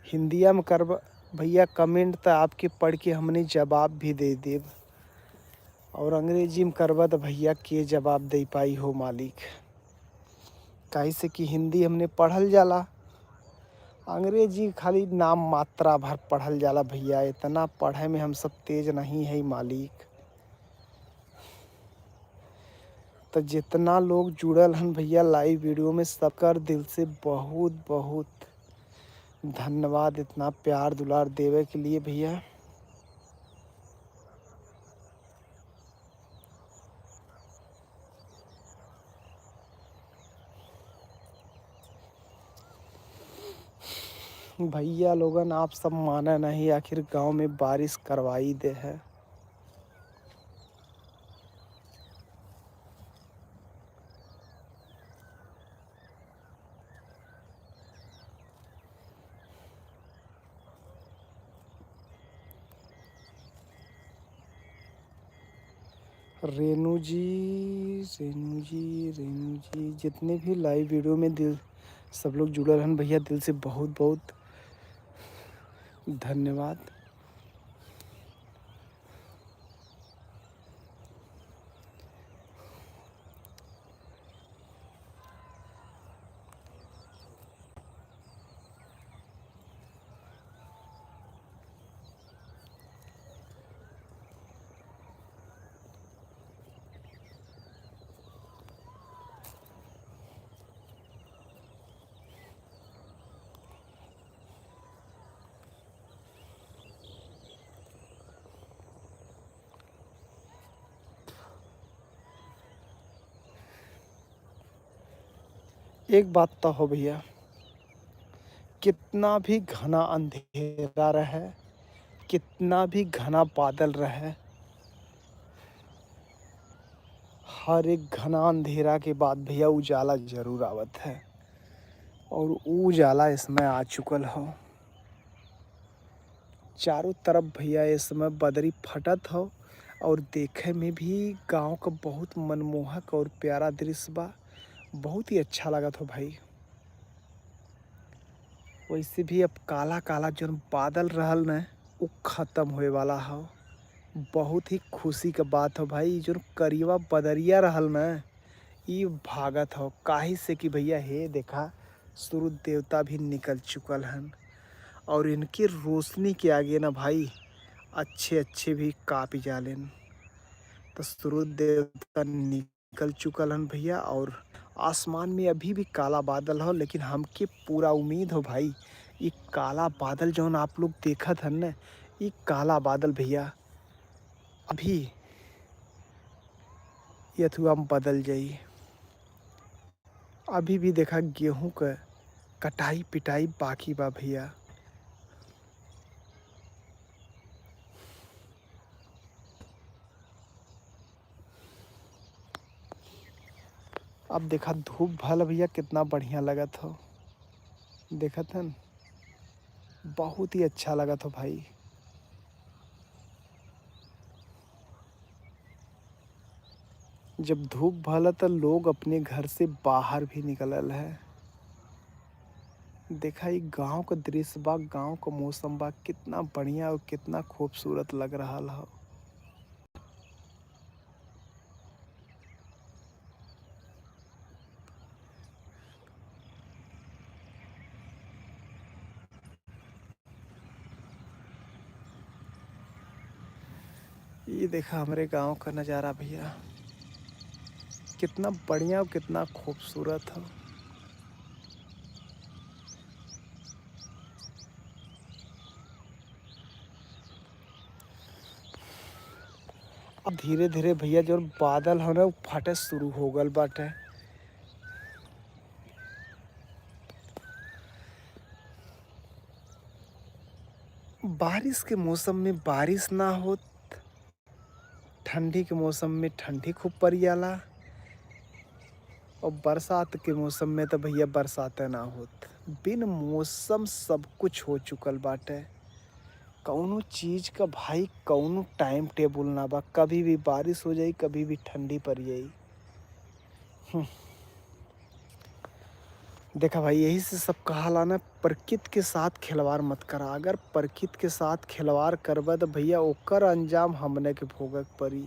S1: हिंदिया में कर भैया कमेंट तो आपके पढ़ के हमने जवाब भी दे देब, और अंग्रेजी में करबा तो भैया के जवाब दे पाई हो मालिक। काहे से कि हिंदी हमने पढ़ल जाला, अंग्रेजी खाली नाम मात्रा भर पढ़ल जाला भैया। इतना पढ़े में हम सब तेज नहीं है मालिक। तो जितना लोग जुड़ल हन भैया लाइव वीडियो में, सबकर दिल से बहुत बहुत धन्यवाद इतना प्यार दुलार देवे के लिए भैया। भैया लोगन आप सब माना नहीं, आखिर गांव में बारिश करवाई दे है। रेनू जी, रेनू जी, रेनू जी, जितने भी लाइव वीडियो में दिल सब लोग जुड़ल हन भैया, दिल से बहुत बहुत धन्यवाद। एक बात तो हो भैया, कितना भी घना अंधेरा रहे, कितना भी घना बादल रहे, हर एक घना अंधेरा के बाद भैया उजाला जरूर आवत है। और उजाला इसमें आ चुकल हो। चारों तरफ भैया इस समय बदरी फटत हो, और देखे में भी गांव का बहुत मनमोहक और प्यारा दृश्य बा। बहुत ही अच्छा लगत हो भाई। वैसे भी अब काला काला जो बादल रहल न, वो खत्म होए वाला हो। बहुत ही खुशी का बात हो भाई। जो करियवा बदरिया रहल न, ये भागत हो। काहे से कि भैया हे देखा, सूरज देवता भी निकल चुकल हन, और इनकी रोशनी के आगे ना भाई अच्छे अच्छे भी कापी जालेन। तो सूरज देवता निकल चुकल हन भैया, और आसमान में अभी भी काला बादल हो, लेकिन हमके पूरा उम्मीद हो भाई, ये काला बादल जौन आप लोग देखत हन न, ये काला बादल भैया अभी यथुआ में बदल जाई। अभी भी देखा गेहूं का कटाई पिटाई बाकी बा भैया। अब देखा धूप भल भैया कितना बढ़िया लगत हो। देखत हन, बहुत ही अच्छा लगत हो भाई। जब धूप भला तो लोग अपने घर से बाहर भी निकलल है। देखा ये गांव का दृश्य बा, गांव का मौसम बा, कितना बढ़िया और कितना खूबसूरत लग रहा हो। ये देखा हमारे गांव का नज़ारा भैया, कितना बढ़िया और कितना खूबसूरत हो। अब धीरे धीरे भैया जो बादल हो ना, वो फटे शुरू हो गल बाटे। बारिश के मौसम में बारिश ना हो, ठंडी के मौसम में ठंडी खूब पड़ियाला, और बरसात के मौसम में तो भैया बरसाते ना होत। बिन मौसम सब कुछ हो चुकल बाटे। कौनो चीज का भाई कौनो टाइम टेबल ना बा। कभी भी बारिश हो जाई, कभी भी ठंडी पड़ जाई। हम्म, देखा भाई, यही से सब कहाला ना, प्रकृति के साथ खिलवाड़ मत करा। अगर प्रकृति के साथ खिलवाड़ करबा तो भैया ओकर अंजाम हमने के भोगक पड़ी,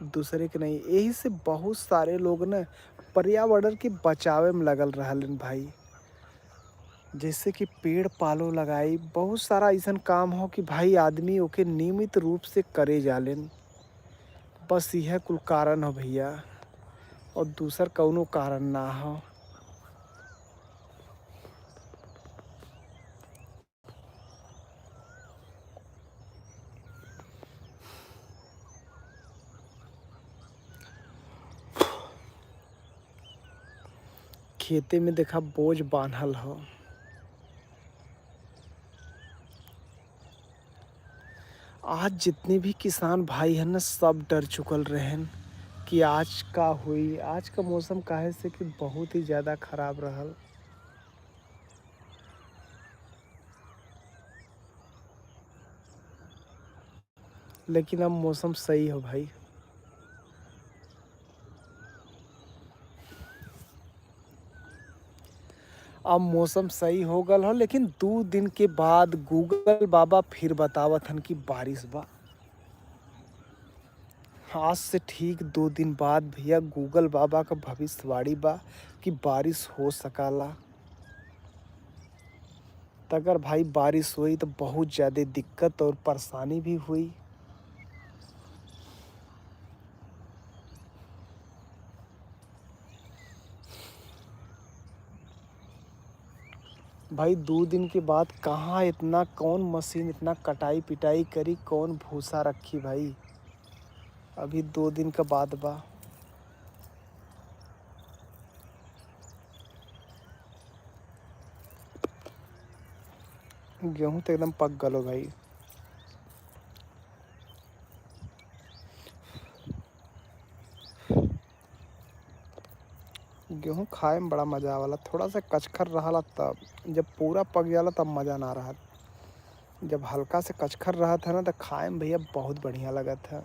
S1: दूसरे के नहीं। यही से बहुत सारे लोग ना पर्यावरण के बचावे में लगल रहलन भाई। जैसे कि पेड़ पालो लगाई, बहुत सारा ऐसा काम हो कि भाई आदमी ओके नियमित रूप से करे जालेन। बस यह कुल कारण हो भैया, और दूसर कौनो कारण ना हो। खेते में देखा बोझ बांधल हो, आज जितने भी किसान भाई हैं ना सब डर चुकल रहन कि आज का हुई। आज का मौसम काहे से कि बहुत ही ज़्यादा खराब रहल। लेकिन अब मौसम सही हो भाई। अब मौसम सही हो गल हो, लेकिन 2 दिन के बाद गूगल बाबा फिर बतावत हन कि बारिश बा। आज से ठीक 2 दिन बाद भैया गूगल बाबा का भविष्यवाणी बा कि बारिश हो सकाला। तो अगर भाई बारिश हुई तो बहुत ज़्यादा दिक्कत और परेशानी भी हुई। भाई 2 दिन के बाद कहाँ इतना, कौन मशीन इतना कटाई पिटाई करी, कौन भूसा रखी भाई। अभी 2 दिन का बाद बा। गेहूं तो एकदम पक गलो भाई। गेहूं खाए में बड़ा मजा आवाला, थोड़ा सा कचखर रहा तब। जब पूरा पक जाला तब मजा ना रहा। जब हल्का से कचखर रहा था ना तो खाए में भैया बहुत बढ़िया लगा था।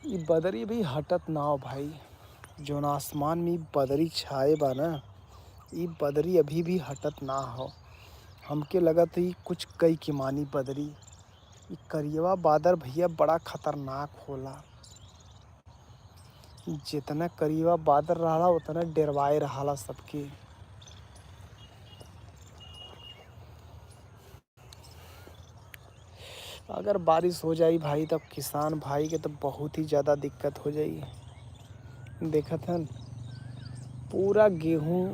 S1: ये बदरी भी हटत ना हो भाई। जोन आसमान में बदरी छाए बा ना, ये बदरी अभी भी हटत ना हो। हमके लगत है कुछ कई की मानी बदरी। ये करियवा बादर भैया बड़ा खतरनाक होला। जितना करियवा बादर रहा उतना डरवाए रहा सबके। अगर बारिश हो जाई भाई तब किसान भाई के तो बहुत ही ज़्यादा दिक्कत हो जाई। देखत हन पूरा गेहूं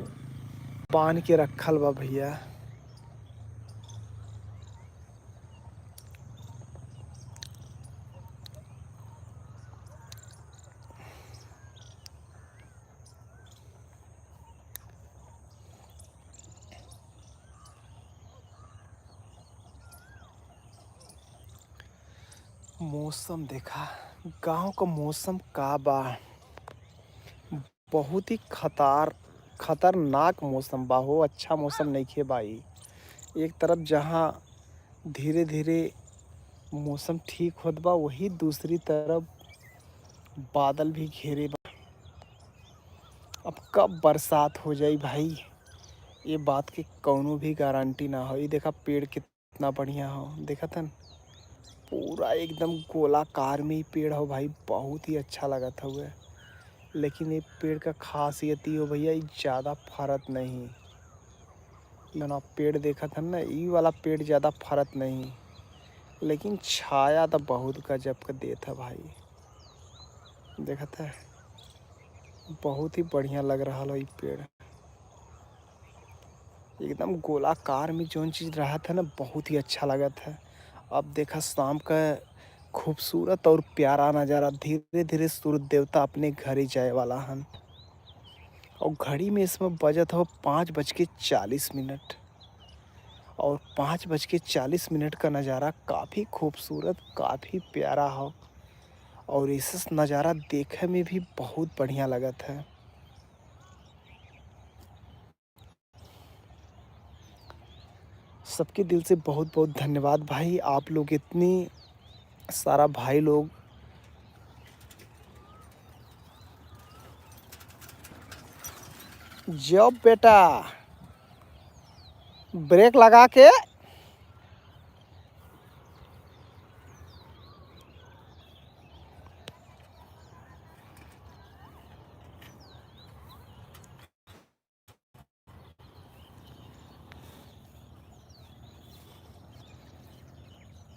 S1: बांध के रखल बा भैया। मौसम देखा, गांव का मौसम का बा, बहुत ही खतरनाक मौसम बा हो। अच्छा मौसम नहीं खे भाई। एक तरफ जहाँ धीरे धीरे मौसम ठीक होत बा, वही दूसरी तरफ बादल भी घेरे बा। अब कब बरसात हो जाई भाई, ये बात की कौनो भी गारंटी ना हो। ये देखा पेड़ कितना बढ़िया हो, देखा था पूरा एकदम गोलाकार में ही पेड़ हो भाई, बहुत ही अच्छा लगा था हुआ। लेकिन ये पेड़ का खासियत ही हो भैया, ये ज़्यादा फरत नहीं। ना पेड़ देखा था ना, ये वाला पेड़ ज़्यादा फरत नहीं, लेकिन छाया तो बहुत गजब का देता भाई। देखा था बहुत ही बढ़िया लग रहा हो ये पेड़। एकदम गोलाकार में जो चीज़ रहा था ना, बहुत ही अच्छा लगा था। अब देखा शाम का खूबसूरत और प्यारा नज़ारा, धीरे धीरे सूरज देवता अपने घर ही जाए वाला हन। और घड़ी में इसमें बजत हो 5:40। और 5:40 का नज़ारा काफ़ी खूबसूरत, काफ़ी प्यारा हो। और इस नज़ारा देखने में भी बहुत बढ़िया लगा था। सबके दिल से बहुत बहुत धन्यवाद भाई। आप लोग इतनी सारा भाई लोग जब बेटा ब्रेक लगा के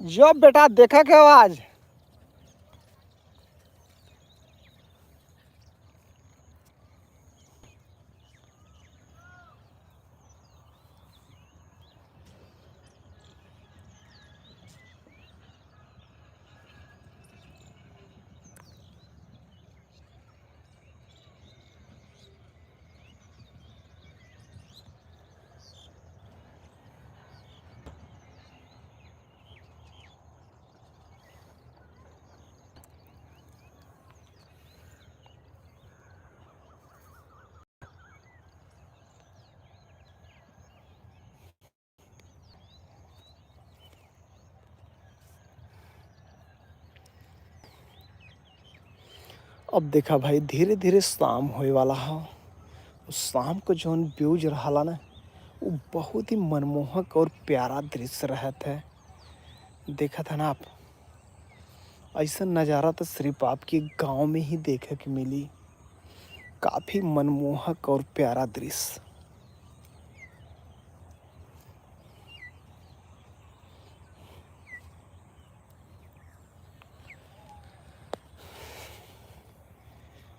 S1: जब बेटा देखा के आवाज अब देखा भाई धीरे धीरे शाम होए वाला है। उस शाम को जौन व्यूज रहा ना वो बहुत ही मनमोहक और प्यारा दृश्य रहत है। देखा था ना आप, ऐसा नज़ारा तो सिर्फ आपके गांव में ही देखे के मिली। काफ़ी मनमोहक और प्यारा दृश्य।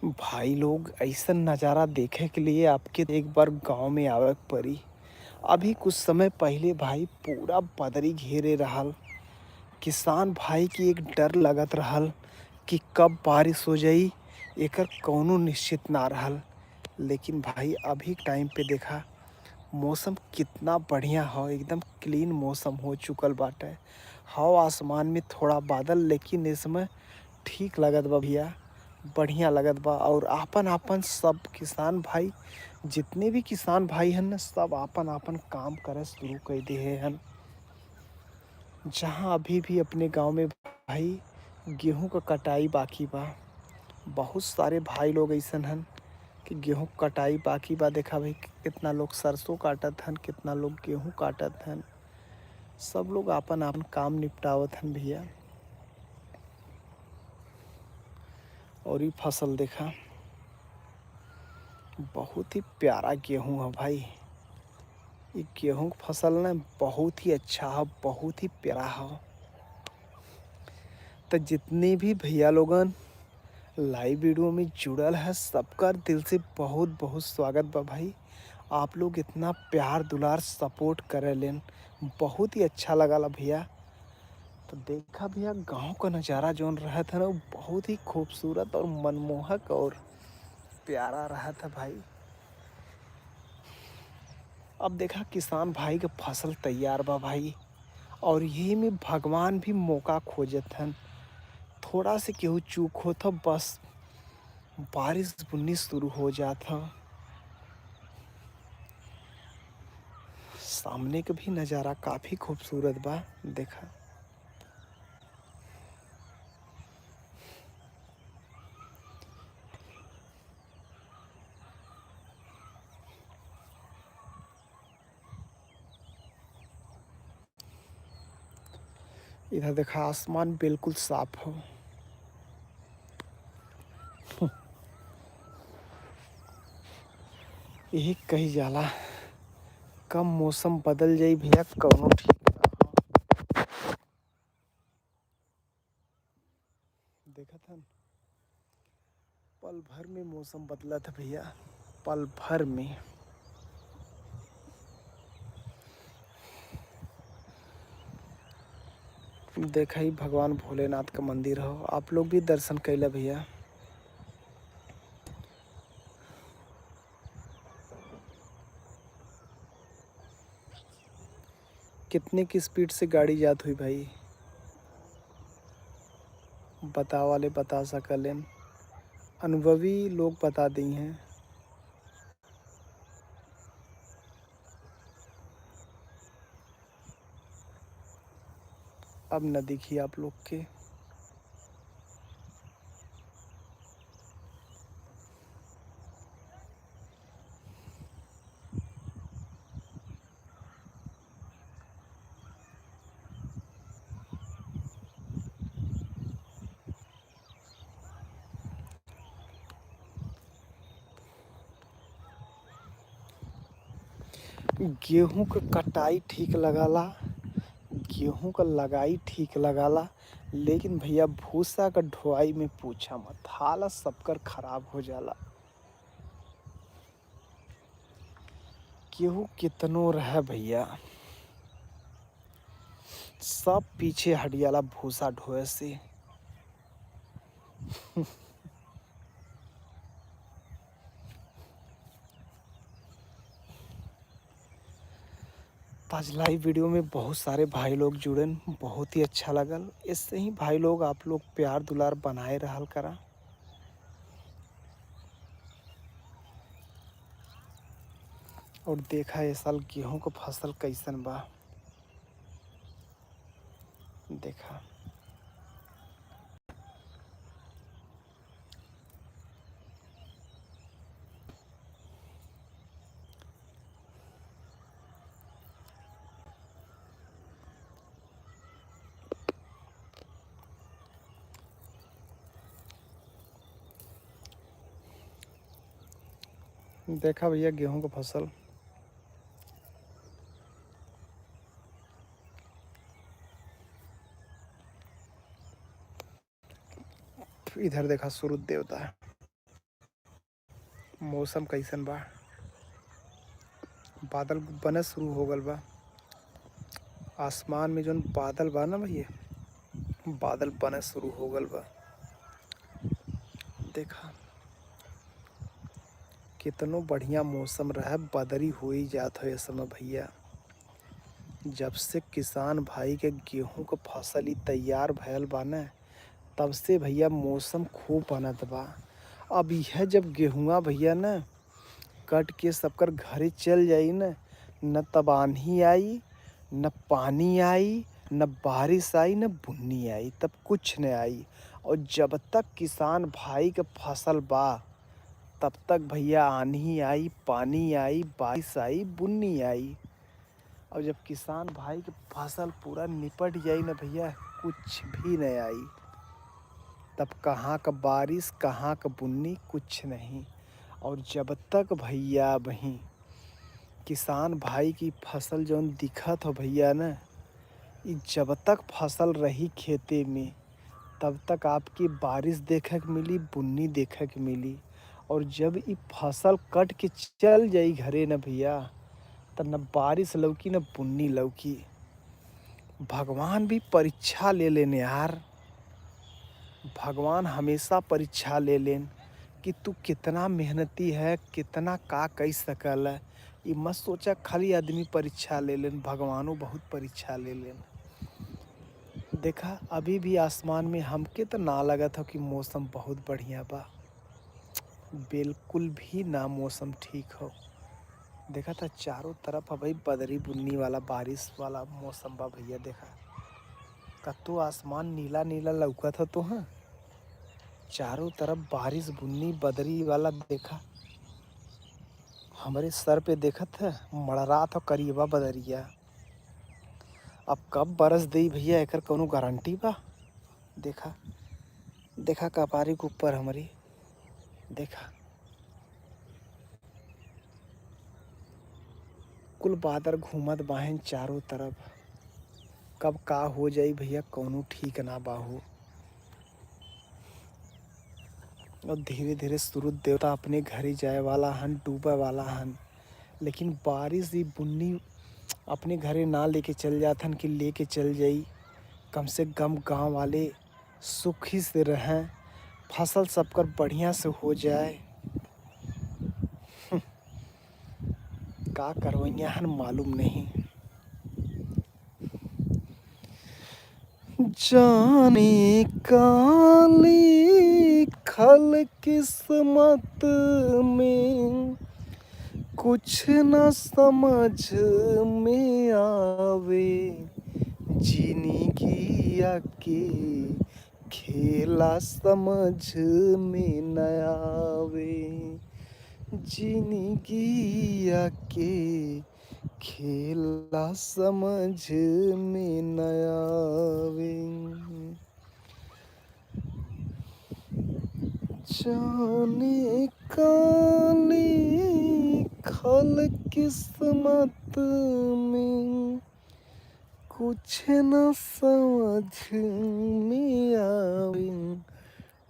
S1: भाई लोग ऐसा नज़ारा देखे के लिए आपके एक बार गांव में आवे के पड़ी। अभी कुछ समय पहले भाई पूरा बदरी घेरे रहल। किसान भाई की एक डर लगत रहल कि कब बारिश हो जाई, एकर कौनो निश्चित ना रहल। लेकिन भाई अभी टाइम पे देखा मौसम कितना बढ़िया हो, एकदम क्लीन मौसम हो चुकल बाटे। हवा आसमान में थोड़ा बादल, लेकिन इसमें ठीक लगत बा भैया, बढ़िया लगत बा। और आपन आपन सब किसान भाई, जितने भी किसान भाई हन सब आपन आपन काम करे शुरू कर दिए हन। जहाँ अभी भी अपने गांव में भाई गेहूं का कटाई बाकी बा। बहुत सारे भाई लोग ऐसन हन कि गेहूं कटाई बाकी बा। देखा भाई कितना लोग सरसों काटत हन, कितना लोग गेहूं काटत हन। सब लोग आपन आपन काम निपटावत हन भैया। और ये फसल देखा बहुत ही प्यारा गेहूं है भाई। ये गेहूं की फसल ना बहुत ही अच्छा है, बहुत ही प्यारा है। तो जितने भी भैया लोगन लाइव वीडियो में जुड़ल है सबका दिल से बहुत बहुत स्वागत बा भाई। आप लोग इतना प्यार दुलार सपोर्ट करे लेन, बहुत ही अच्छा लगा भैया। तो देखा भैया गांव का नज़ारा जौन रहा था ना वो बहुत ही खूबसूरत और मनमोहक और प्यारा रहा था भाई। अब देखा किसान भाई का फसल तैयार बा भाई। और यही में भगवान भी मौका खोजत हन। थोड़ा से केहू चूक हो तो बस बारिश बुन्नी शुरू हो जाता। सामने का भी नज़ारा काफ़ी खूबसूरत बा। देखा इधर देखा आसमान बिल्कुल साफ हो। यही कही जाला कम मौसम बदल जाई भैया कौनो ठीक ना हो। देखा था पल भर में मौसम बदला था भैया, पल भर में। देखा ही भगवान भोलेनाथ का मंदिर हो, आप लोग भी दर्शन कैला भैया। कितने की स्पीड से गाड़ी जात हुई भाई, बता वाले बता सकलेन, अनुभवी लोग बता दी हैं। अब न दिखी आप लोग के। गेहूं क कटाई ठीक लगाला, गेहूं क लगाई ठीक लगाला, लेकिन भैया भूसा क ढोआई में पूछा मत, हालत सबकर खराब हो जाला। गेहूं कितनो रहे भैया, सब पीछे हट जाला भूसा ढोए से। आज लाइव वीडियो में बहुत सारे भाई लोग जुड़न, बहुत ही अच्छा लगल। इससे ही भाई लोग आप लोग प्यार दुलार बनाए रहल करा। और देखा ये साल गेहूं का फसल कैसन बा, देखा। देखा भैया गेहूं का फसल। इधर देखा सूरज देवता है। मौसम कैसन बा, बादल बने शुरू हो गल बा। आसमान में जोन बादल बा ना भैया, बादल बने शुरू हो गल बा। देखा कितनो बढ़िया मौसम रहा, बदरी हो ही जात है इस समय भैया। जब से किसान भाई के गेहूं का फसल ही तैयार भयल बा न, तब से भैया मौसम खूब बनत बा। अब यह जब गेहुआ भैया न कट के सबकर घरे चल जाई न तब आंधी आई, न पानी आई, न बारिश आई, न बुन्नी आई, तब कुछ न आई। और जब तक किसान भाई के फसल बा तब तक भैया आंधी आई, पानी आई, बारिश आई, बुन्नी आई। और जब किसान भाई के फसल पूरा निपट जाई न भैया, कुछ भी नहीं आई, तब कहाँ का बारिश कहाँ का बुन्नी, कुछ नहीं। और जब तक भैया वहीं किसान भाई की फसल जौन दिखत हो भैया न, जब तक फसल रही खेते में तब तक आपकी बारिश देखे के मिली, बुन्नी देखे के मिली। और जब ये फसल कट के चल जाई घरे न भैया, तब न बारिश लौकी न बुन्नी लौकी। भगवान भी परीक्षा ले लेन यार, भगवान हमेशा परीक्षा ले लेन कि तू कितना मेहनती है, कितना का कह सकल है। ये मत सोचा खाली आदमी परीक्षा ले लेन, भगवानों बहुत परीक्षा ले लेन। देखा अभी भी आसमान में हमके तो ना लगा था कि मौसम बहुत बढ़िया बा, बिल्कुल भी ना मौसम ठीक हो। देखा था चारों तरफ भाई बदरी बुन्नी वाला बारिश वाला मौसम बा भैया। देखा कतो आसमान नीला नीला लौका था तो हाँ, चारों तरफ बारिश बुन्नी बदरी वाला। देखा हमारे सर पे देखत है मड़रा था करीबा बदरिया। अब कब बरस दई भैया एकर कोनो गारंटी बा। देखा देखा कपारी के ऊपर हमारी, देखा कुल बादल घूमत बाहें चारों तरफ। कब का हो जाई भैया कोनो ठीक ना बाहू। और धीरे धीरे सूरज देवता अपने घरे जाए वाला हन, डूबे वाला हन। लेकिन बारिश ही बुन्नी अपने घरे ना लेके चल जाथन कि लेके चल जाई। कम से कम गांव वाले सुखी से रहें, फसल सबकर बढ़िया से हो जाए। का करवैया हन मालूम नहीं। जाने काली खल किस्मत में कुछ न समझ में आवे, जिंदगी के खेला समझ में न आवे, जिंदगी के खेला समझ में न आवे। जाने काले खल किस्मत में कुछ न समझ में आवे,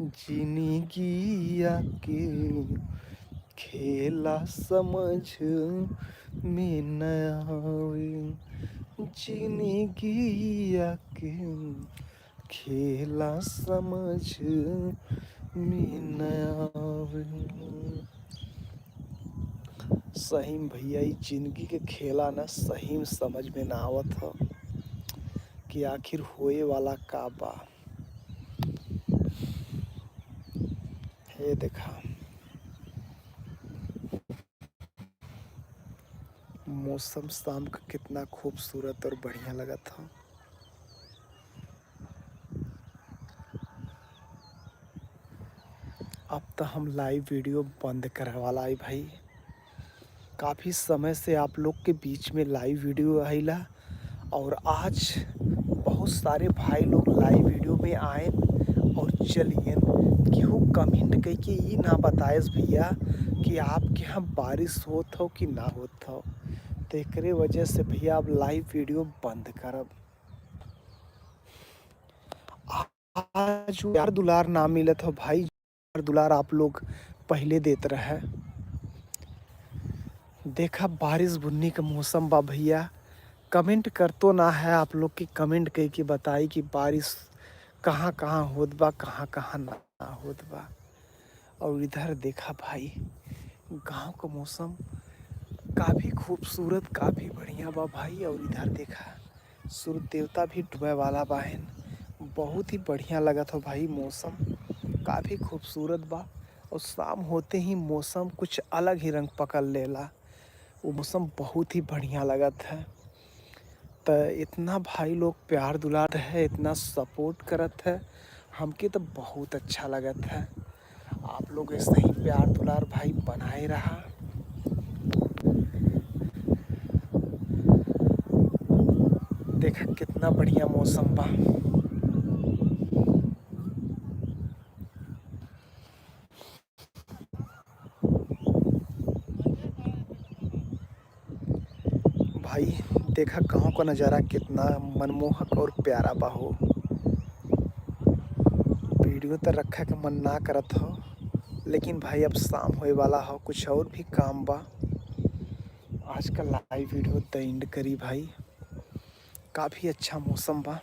S1: जिंदगी के खेला समझ में न आवे, जिंदगी के खेला समझ में न आवे। सही में भैया ई जिंदगी के खेला ना सही में समझ में ना आवत ह कि आखिर होए वाला का बा। हे देखा मौसम शाम का कितना खूबसूरत और बढ़िया लगा था। अब तो हम लाइव वीडियो बंद करे वाला है भाई। काफ़ी समय से आप लोग के बीच में लाइव वीडियो आइला और आज बहुत सारे भाई लोग लाइव वीडियो में आए और चलिए केहू कमेंट करके ये ना बताएस भैया कि आपके यहाँ बारिश होत हो कि ना होत हो, तो एकरे वजह से भैया अब लाइव वीडियो बंद करब। आज प्यार दुलार ना मिलत हो भाई, प्यार दुलार आप लोग पहले देते रहे। देखा बारिश बुन्नी का मौसम बा भैया, कमेंट कर तो ना है आप लोग की, कमेंट कह के बताई कि बारिश कहाँ कहाँ होत बा, कहाँ कहाँ ना होत बा। और इधर देखा भाई गांव का मौसम काफ़ी खूबसूरत काफ़ी बढ़िया बा भाई। और इधर देखा सूर्य देवता भी डूबे वाला बाहन, बहुत ही बढ़िया लगत हो भाई। मौसम काफ़ी खूबसूरत बा और शाम होते ही मौसम कुछ अलग ही रंग पकड़ लेला। वो मौसम बहुत ही बढ़िया लगत है। तो इतना भाई लोग प्यार दुलार है, इतना सपोर्ट करत है हमके, तो बहुत अच्छा लगत है। आप लोग ऐसे ही प्यार दुलार भाई बनाए रहा। देखा कितना बढ़िया मौसम बा। भाई देखा गाँव का नज़ारा कितना मनमोहक और प्यारा बा हो। वीडियो तो रखा के मन ना करत हो, लेकिन भाई अब शाम होए वाला हो, कुछ और भी काम बा। आज का लाइव वीडियो द एंड करी भाई। काफ़ी अच्छा मौसम बा।